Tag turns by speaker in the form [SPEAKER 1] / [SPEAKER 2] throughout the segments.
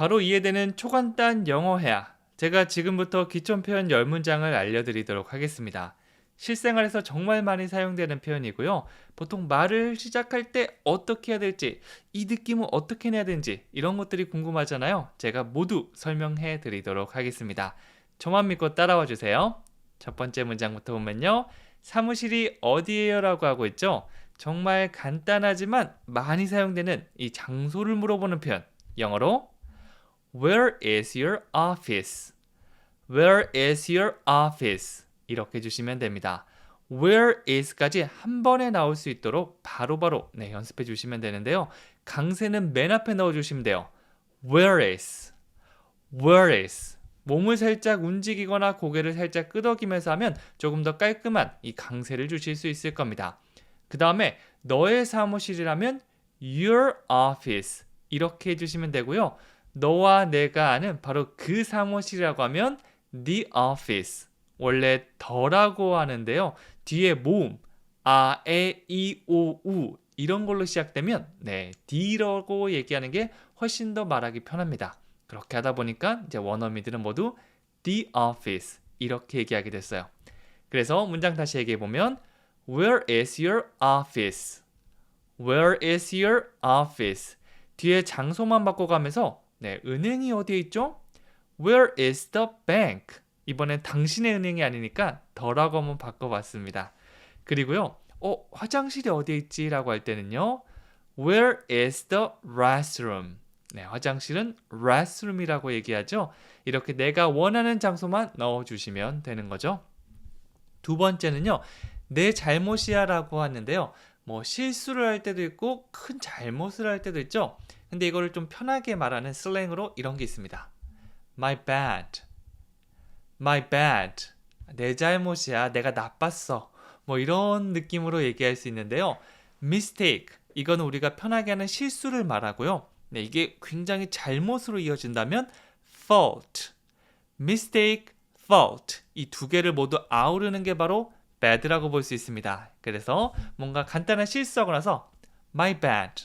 [SPEAKER 1] 바로 이해되는 초간단 영어 회화. 제가 지금부터 기존 표현 10문장을 알려드리도록 하겠습니다. 실생활에서 정말 많이 사용되는 표현이고요. 보통 말을 시작할 때 어떻게 해야 될지, 이 느낌은 어떻게 내야 되는지 이런 것들이 궁금하잖아요. 제가 모두 설명해 드리도록 하겠습니다. 저만 믿고 따라와 주세요. 첫 번째 문장부터 보면요. 사무실이 어디예요? 라고 하고 있죠. 정말 간단하지만 많이 사용되는 이 장소를 물어보는 표현. 영어로 Where is your office? Where is your office? 이렇게 해주시면 됩니다. Where is까지 한 번에 나올 수 있도록 바로바로 연습해 주시면 되는데요. 강세는 맨 앞에 넣어주시면 돼요. Where is? Where is? 몸을 살짝 움직이거나 고개를 살짝 끄덕이면서 하면 조금 더 깔끔한 이 강세를 주실 수 있을 겁니다. 그 다음에 너의 사무실이라면 your office 이렇게 해주시면 되고요. 너와 내가 아는 바로 그 사무실이라고 하면 the office. 원래 더라고 하는데요. 뒤에 모음 아, 에, 이, 오, 우 이런 걸로 시작되면 D라고 얘기하는 게 훨씬 더 말하기 편합니다. 그렇게 하다 보니까 이제 원어민들은 모두 the office 이렇게 얘기하게 됐어요. 그래서 문장 다시 얘기해 보면 Where is your office? Where is your office? 뒤에 장소만 바꿔가면서 은행이 어디에 있죠? Where is the bank? 이번엔 당신의 은행이 아니니까 더라고 한번 바꿔봤습니다. 그리고요, 화장실이 어디에 있지? 라고 할 때는요, Where is the restroom? 화장실은 restroom이라고 얘기하죠. 이렇게 내가 원하는 장소만 넣어주시면 되는 거죠. 두 번째는요, 내 잘못이야 라고 하는데요. 실수를 할 때도 있고 큰 잘못을 할 때도 있죠. 근데 이거를 좀 편하게 말하는 슬랭으로 이런 게 있습니다. My bad. My bad. 내 잘못이야. 내가 나빴어. 이런 느낌으로 얘기할 수 있는데요. Mistake. 이거는 우리가 편하게 하는 실수를 말하고요. 이게 굉장히 잘못으로 이어진다면 fault. Mistake, fault. 이 두 개를 모두 아우르는 게 바로 bad라고 볼 수 있습니다. 그래서 뭔가 간단한 실수하고 나서 my bad,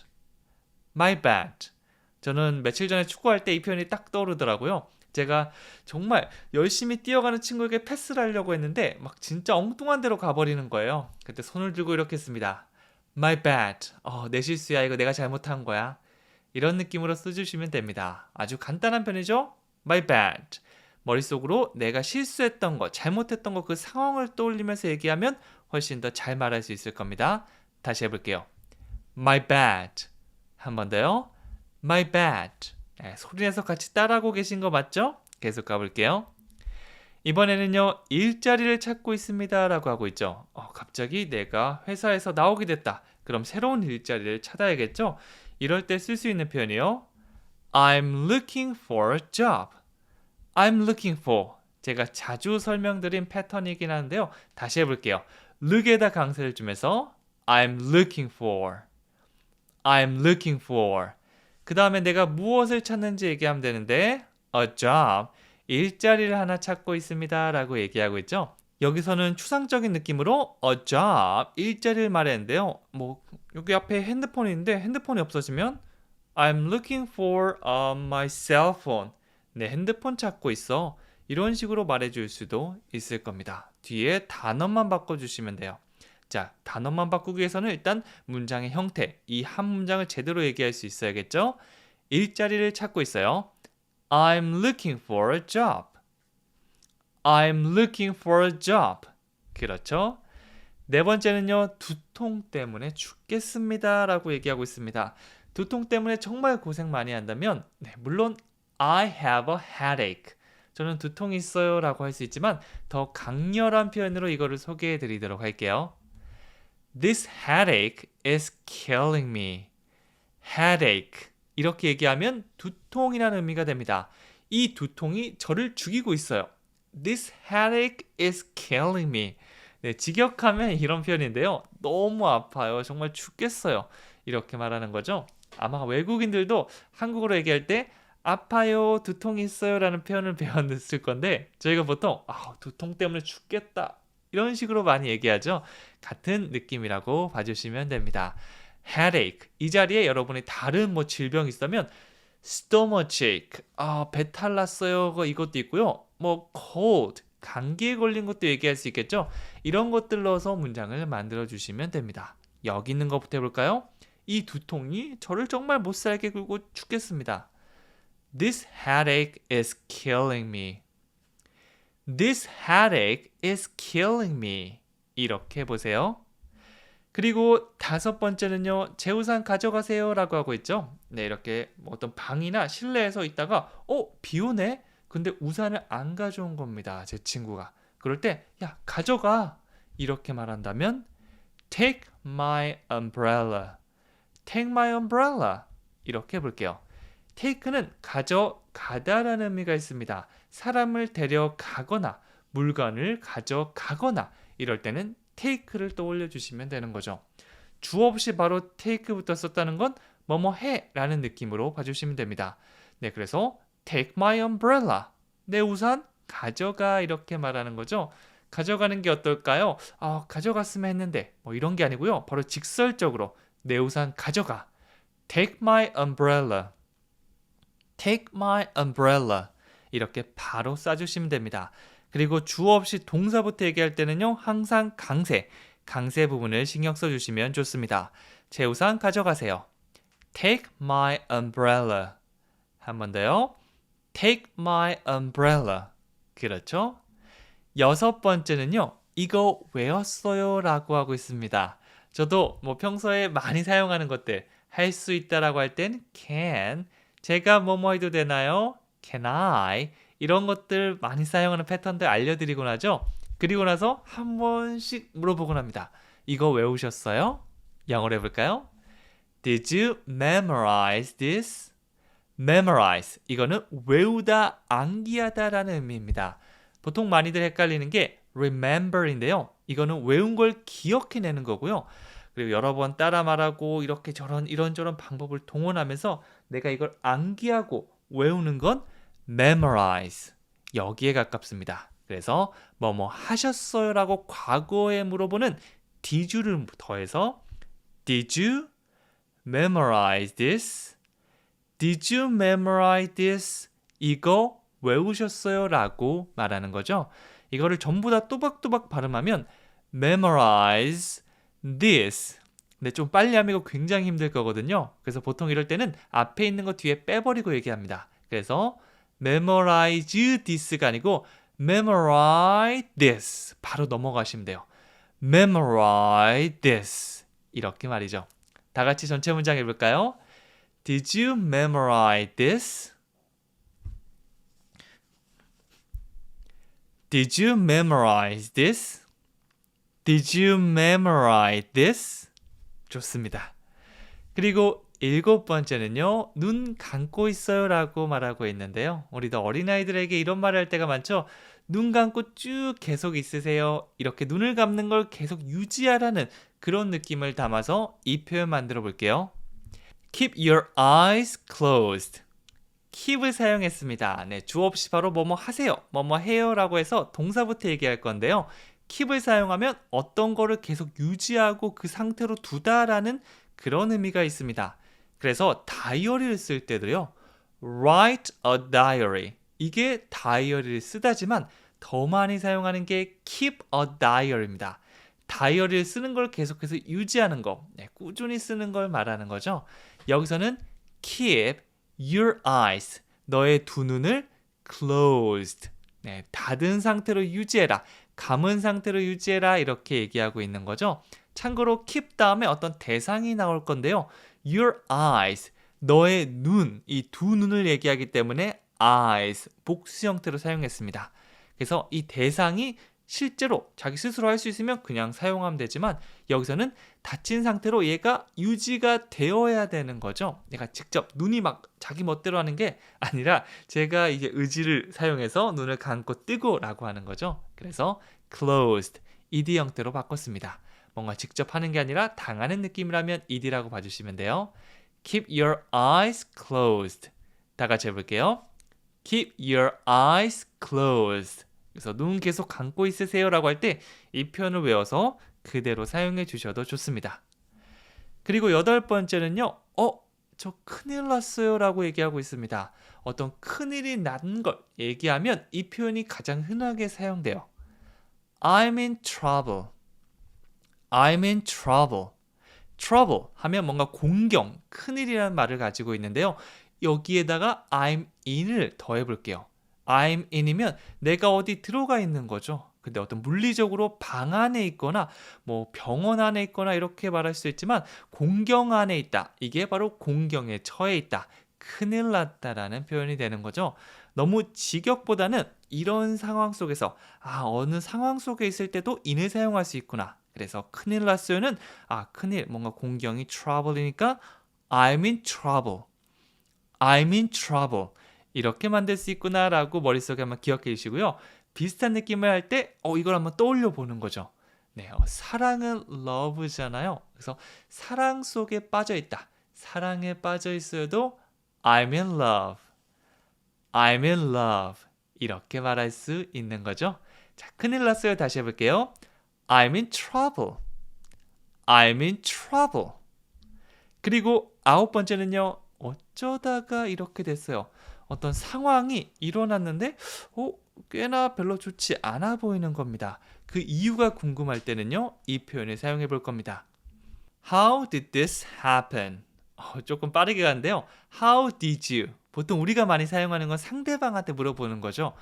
[SPEAKER 1] my bad. 저는 며칠 전에 축구할 때 이 표현이 딱 떠오르더라고요. 제가 정말 열심히 뛰어가는 친구에게 패스를 하려고 했는데 막 진짜 엉뚱한 데로 가버리는 거예요. 그때 손을 들고 이렇게 했습니다. My bad. 내 실수야. 이거 내가 잘못한 거야. 이런 느낌으로 써주시면 됩니다. 아주 간단한 편이죠? My bad. 머릿속으로 내가 실수했던 거, 잘못했던 거 그 상황을 떠올리면서 얘기하면 훨씬 더 잘 말할 수 있을 겁니다. 다시 해볼게요. My bad. 한 번 더요. My bad. 소리내서 같이 따라하고 계신 거 맞죠? 계속 가볼게요. 이번에는요. 일자리를 찾고 있습니다. 라고 하고 있죠. 갑자기 내가 회사에서 나오게 됐다. 그럼 새로운 일자리를 찾아야겠죠? 이럴 때 쓸 수 있는 표현이요. I'm looking for a job. I'm looking for. 제가 자주 설명드린 패턴이긴 한데요. 다시 해볼게요. look에다 강세를 주면서 I'm looking for. I'm looking for. 그 다음에 내가 무엇을 찾는지 얘기하면 되는데 a job. 일자리를 하나 찾고 있습니다. 라고 얘기하고 있죠. 여기서는 추상적인 느낌으로 a job. 일자리를 말했는데요. 여기 앞에 핸드폰이 있는데 핸드폰이 없어지면 I'm looking for my cell phone. 내 핸드폰 찾고 있어. 이런 식으로 말해줄 수도 있을 겁니다. 뒤에 단어만 바꿔주시면 돼요. 자, 단어만 바꾸기 위해서는 일단 문장의 형태, 이 한 문장을 제대로 얘기할 수 있어야겠죠? 일자리를 찾고 있어요. I'm looking for a job. I'm looking for a job. 그렇죠? 네 번째는요. 두통 때문에 죽겠습니다. 라고 얘기하고 있습니다. 두통 때문에 정말 고생 많이 한다면 물론 I have a headache. 저는 두통이 있어요 라고 할 수 있지만 더 강렬한 표현으로 이거를 소개해 드리도록 할게요. This headache is killing me. Headache. 이렇게 얘기하면 두통이라는 의미가 됩니다. 이 두통이 저를 죽이고 있어요. This headache is killing me. 직역하면 이런 표현인데요. 너무 아파요. 정말 죽겠어요. 이렇게 말하는 거죠. 아마 외국인들도 한국어로 얘기할 때 아파요, 두통이 있어요 라는 표현을 배웠을 건데 저희가 보통 두통 때문에 죽겠다 이런 식으로 많이 얘기하죠. 같은 느낌이라고 봐주시면 됩니다. headache. 이 자리에 여러분이 다른 질병이 있다면 stomachache, 배탈 났어요. 이것도 있고요. 뭐 cold, 감기에 걸린 것도 얘기할 수 있겠죠. 이런 것들 넣어서 문장을 만들어 주시면 됩니다. 여기 있는 것부터 해볼까요? 이 두통이 저를 정말 못살게 굴고 죽겠습니다. This headache is killing me. This headache is killing me. 이렇게 해보세요. 그리고 다섯 번째는요. 제 우산 가져가세요 라고 하고 있죠. 네, 이렇게 어떤 방이나 실내에서 있다가 비 오네? 근데 우산을 안 가져온 겁니다. 제 친구가. 그럴 때 야, 가져가. 이렇게 말한다면 Take my umbrella. Take my umbrella. 이렇게 해볼게요. take는 가져가다라는 의미가 있습니다. 사람을 데려가거나 물건을 가져가거나 이럴 때는 take를 떠올려 주시면 되는 거죠. 주어 없이 바로 take부터 썼다는 건 뭐뭐 해 라는 느낌으로 봐주시면 됩니다. 네, 그래서 take my umbrella. 내 우산 가져가 이렇게 말하는 거죠. 가져가는 게 어떨까요? 가져갔으면 했는데 뭐 이런 게 아니고요. 바로 직설적으로 내 우산 가져가. take my umbrella. take my umbrella. 이렇게 바로 써주시면 됩니다. 그리고 주어 없이 동사부터 얘기할 때는요. 항상 강세 부분을 신경 써주시면 좋습니다. 제 우산 가져가세요. take my umbrella. 한 번 더요. take my umbrella. 그렇죠? 여섯 번째는요. 이거 외웠어요 라고 하고 있습니다. 저도 뭐 평소에 많이 사용하는 것들 할 수 있다라고 할 땐 can, 제가 뭐뭐 해도 되나요? Can I? 이런 것들 많이 사용하는 패턴들 알려드리고 나죠. 그리고 나서 한 번씩 물어보곤 합니다. 이거 외우셨어요? 영어로 해볼까요? Did you memorize this? Memorize. 이거는 외우다, 암기하다 라는 의미입니다. 보통 많이들 헷갈리는 게 remember인데요. 이거는 외운 걸 기억해내는 거고요. 그리고 여러 번 따라 말하고 이렇게 이런저런 방법을 동원하면서 내가 이걸 암기하고 외우는 건 memorize. 여기에 가깝습니다. 그래서 뭐뭐 하셨어요 라고 과거에 물어보는 did you를 더해서 Did you memorize this? Did you memorize this? 이거 외우셨어요 라고 말하는 거죠. 이거를 전부 다 또박또박 발음하면 memorize this. 근데 좀 빨리 하면 이거 굉장히 힘들 거거든요. 그래서 보통 이럴 때는 앞에 있는 거 뒤에 빼버리고 얘기합니다. 그래서 memorize this가 아니고 memorize this. 바로 넘어가시면 돼요. memorize this. 이렇게 말이죠. 다 같이 전체 문장 해볼까요? Did you memorize this? Did you memorize this? Did you memorize this? 좋습니다. 그리고 일곱 번째는요. 눈 감고 있어요 라고 말하고 있는데요. 우리도 어린아이들에게 이런 말을 할 때가 많죠. 눈 감고 쭉 계속 있으세요. 이렇게 눈을 감는 걸 계속 유지하라는 그런 느낌을 담아서 이 표현 만들어 볼게요. Keep your eyes closed. keep을 사용했습니다. 네, 주어 없이 바로 뭐뭐 하세요, 뭐뭐 해요 라고 해서 동사부터 얘기할 건데요. keep을 사용하면 어떤 거를 계속 유지하고 그 상태로 두다라는 그런 의미가 있습니다. 그래서 다이어리를 쓸 때도요. write a diary. 이게 다이어리를 쓰다지만 더 많이 사용하는 게 keep a diary입니다. 다이어리를 쓰는 걸 계속해서 유지하는 거, 네, 꾸준히 쓰는 걸 말하는 거죠. 여기서는 keep your eyes, 너의 두 눈을 closed, 네, 닫은 상태로 유지해라, 감은 상태로 유지해라 이렇게 얘기하고 있는 거죠. 참고로 keep 다음에 어떤 대상이 나올 건데요. your eyes, 너의 눈, 이 두 눈을 얘기하기 때문에 eyes, 복수 형태로 사용했습니다. 그래서 이 대상이 실제로 자기 스스로 할 수 있으면 그냥 사용하면 되지만 여기서는 닫힌 상태로 얘가 유지가 되어야 되는 거죠. 내가 직접 눈이 막 자기 멋대로 하는 게 아니라 제가 이제 의지를 사용해서 눈을 감고 뜨고 라고 하는 거죠. 그래서 closed, ed 형태로 바꿨습니다. 뭔가 직접 하는 게 아니라 당하는 느낌이라면 ed라고 봐주시면 돼요. Keep your eyes closed. 다 같이 해볼게요. Keep your eyes closed. 그래서 눈 계속 감고 있으세요 라고 할 때 이 표현을 외워서 그대로 사용해 주셔도 좋습니다. 그리고 여덟 번째는요. 저 큰일 났어요 라고 얘기하고 있습니다. 어떤 큰일이 난 걸 얘기하면 이 표현이 가장 흔하게 사용돼요. I'm in trouble. I'm in trouble. trouble 하면 뭔가 공경, 큰일이라는 말을 가지고 있는데요. 여기에다가 I'm in을 더해 볼게요. I'm in이면 내가 어디 들어가 있는 거죠. 근데 어떤 물리적으로 방 안에 있거나 뭐 병원 안에 있거나 이렇게 말할 수 있지만 공경 안에 있다. 이게 바로 공경에 처해 있다. 큰일 났다라는 표현이 되는 거죠. 너무 직역보다는 이런 상황 속에서 어느 상황 속에 있을 때도 in을 사용할 수 있구나. 그래서 큰일 났어요는 큰일 뭔가 공경이 trouble이니까 I'm in trouble. I'm in trouble. 이렇게 만들 수 있구나라고 머릿속에 한번 기억해 주시고요. 비슷한 느낌을 할 때 이걸 한번 떠올려 보는 거죠. 네, 사랑은 love잖아요. 그래서 사랑 속에 빠져 있다. 사랑에 빠져 있어도 I'm in love. I'm in love. 이렇게 말할 수 있는 거죠. 자, 큰일 났어요. 다시 해볼게요. I'm in trouble. I'm in trouble. 그리고 9번째는요. 어쩌다가 이렇게 됐어요. 어떤 상황이 일어났는데 꽤나 별로 좋지 않아 보이는 겁니다. 그 이유가 궁금할 때는요. 이 표현을 사용해 볼 겁니다. How did this happen? 조금 빠르게 가는데요. How did you? 보통 우리가 많이 사용하는 건 상대방한테 물어보는 거죠.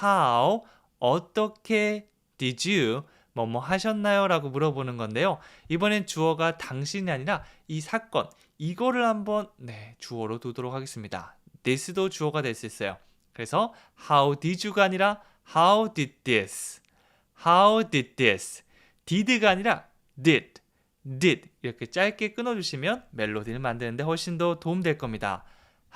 [SPEAKER 1] How? 어떻게 did you? 뭐뭐 하셨나요? 라고 물어보는 건데요. 이번엔 주어가 당신이 아니라 이 사건, 이거를 한번 주어로 두도록 하겠습니다. this도 주어가 될 수 있어요. 그래서 how did you가 아니라 how did this? How did this? did가 아니라 did 이렇게 짧게 끊어주시면 멜로디를 만드는데 훨씬 더 도움될 겁니다.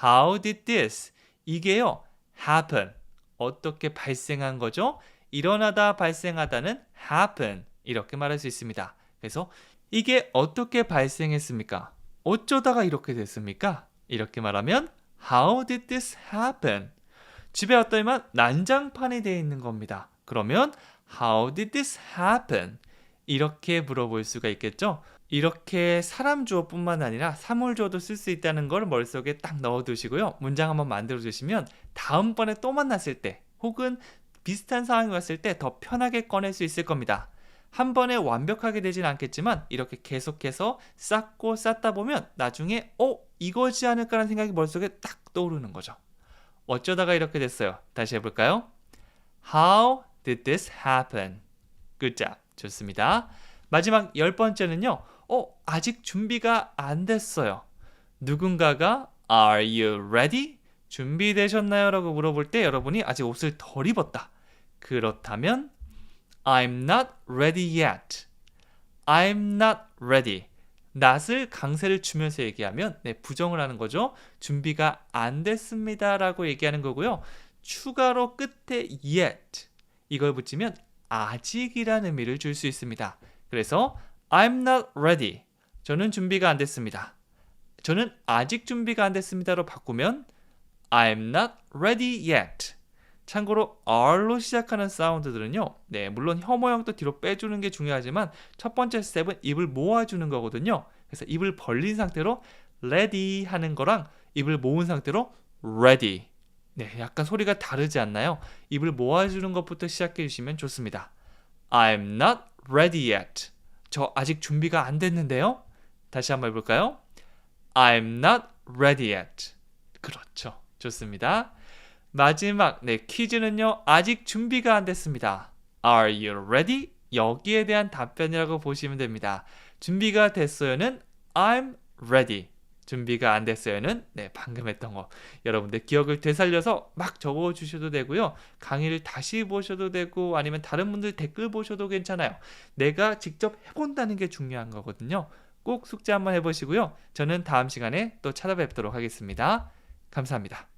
[SPEAKER 1] How did this? 이게요. happen. 어떻게 발생한 거죠? 일어나다 발생하다는 happen. 이렇게 말할 수 있습니다. 그래서 이게 어떻게 발생했습니까? 어쩌다가 이렇게 됐습니까? 이렇게 말하면 How did this happen? 집에 왔더니만 난장판이 되어 있는 겁니다. 그러면 How did this happen? 이렇게 물어볼 수가 있겠죠? 이렇게 사람 주어뿐만 아니라 사물 주어도 쓸 수 있다는 걸 머릿속에 딱 넣어두시고요. 문장 한번 만들어주시면 다음번에 또 만났을 때 혹은 비슷한 상황이 왔을 때 더 편하게 꺼낼 수 있을 겁니다. 한 번에 완벽하게 되진 않겠지만 이렇게 계속해서 쌓고 쌓다 보면 나중에 이거지 않을까라는 생각이 머릿속에 딱 떠오르는 거죠. 어쩌다가 이렇게 됐어요. 다시 해볼까요? How did this happen? Good job. 좋습니다. 마지막 10번째는요. 아직 준비가 안 됐어요. 누군가가 Are you ready? 준비되셨나요? 라고 물어볼 때 여러분이 아직 옷을 덜 입었다. 그렇다면 I'm not ready yet. I'm not ready. not을 강세를 주면서 얘기하면 부정을 하는 거죠. 준비가 안 됐습니다 라고 얘기하는 거고요. 추가로 끝에 yet 이걸 붙이면 아직이라는 의미를 줄 수 있습니다. 그래서 I'm not ready. 저는 준비가 안 됐습니다. 저는 아직 준비가 안 됐습니다로 바꾸면 I'm not ready yet. 참고로 R로 시작하는 사운드들은요. 물론 혀 모양도 뒤로 빼주는 게 중요하지만 첫 번째 스텝은 입을 모아주는 거거든요. 그래서 입을 벌린 상태로 ready 하는 거랑 입을 모은 상태로 ready. 약간 소리가 다르지 않나요? 입을 모아주는 것부터 시작해 주시면 좋습니다. I'm not ready yet. 저 아직 준비가 안 됐는데요. 다시 한번 해볼까요? I'm not ready yet. 그렇죠. 좋습니다. 마지막 퀴즈는요. 아직 준비가 안 됐습니다. Are you ready? 여기에 대한 답변이라고 보시면 됩니다. 준비가 됐어요는 I'm ready. 준비가 안 됐어요는 방금 했던 거. 여러분들 기억을 되살려서 막 적어주셔도 되고요. 강의를 다시 보셔도 되고 아니면 다른 분들 댓글 보셔도 괜찮아요. 내가 직접 해본다는 게 중요한 거거든요. 꼭 숙제 한번 해보시고요. 저는 다음 시간에 또 찾아뵙도록 하겠습니다. 감사합니다.